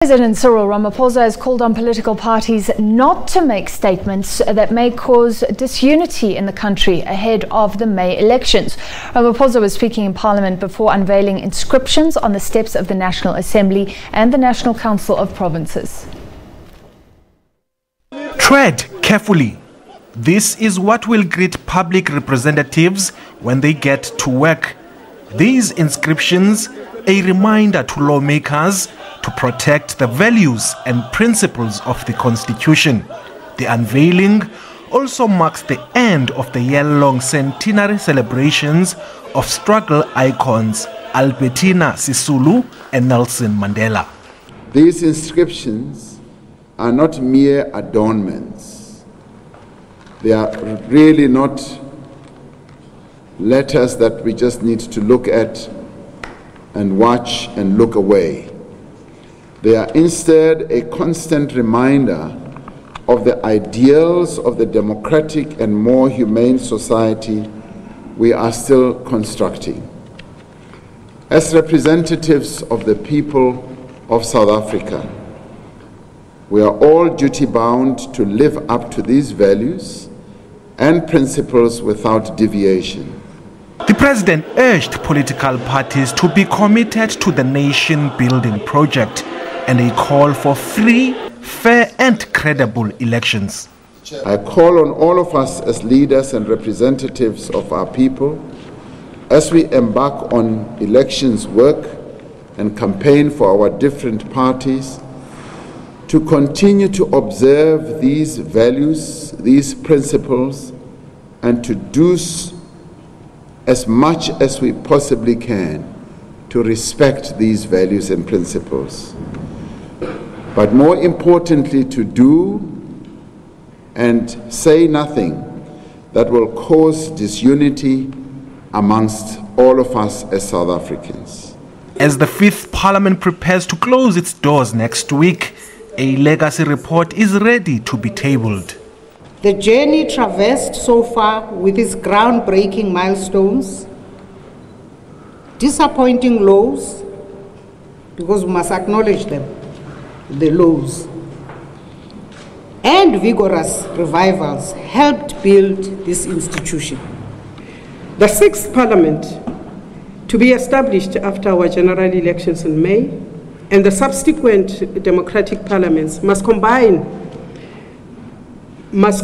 President Cyril Ramaphosa has called on political parties not to make statements that may cause disunity in the country ahead of the May elections. Ramaphosa was speaking in Parliament before unveiling inscriptions on the steps of the National Assembly and the National Council of Provinces. Tread carefully. This is what will greet public representatives when they get to work. These inscriptions, a reminder to lawmakers to protect the values and principles of the Constitution. The unveiling also marks the end of the year-long centenary celebrations of struggle icons Albertina Sisulu and Nelson Mandela. These inscriptions are not mere adornments. They are really not letters that we just need to look at and watch and look away. They are instead a constant reminder of the ideals of the democratic and more humane society we are still constructing. As representatives of the people of South Africa, we are all duty-bound to live up to these values and principles without deviation. The president urged political parties to be committed to the nation-building project and a call for free, fair and credible elections. I call on all of us as leaders and representatives of our people, as we embark on elections work and campaign for our different parties, to continue to observe these values, these principles, and to do as much as we possibly can to respect these values and principles. But more importantly, to do and say nothing that will cause disunity amongst all of us as South Africans. As the Fifth Parliament prepares to close its doors next week, a legacy report is ready to be tabled. The journey traversed so far with its groundbreaking milestones, disappointing lows, because we must acknowledge them, the lows, and vigorous revivals helped build this institution. The sixth Parliament, to be established after our general elections in May, and the subsequent democratic parliaments must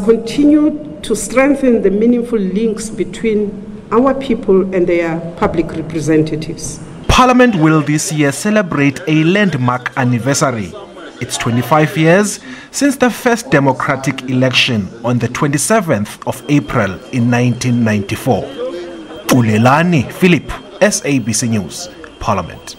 continue to strengthen the meaningful links between our people and their public representatives. Parliament will this year celebrate a landmark anniversary. It's 25 years since the first democratic election on the 27th of April in 1994. Ulelani Philip, SABC News, Parliament.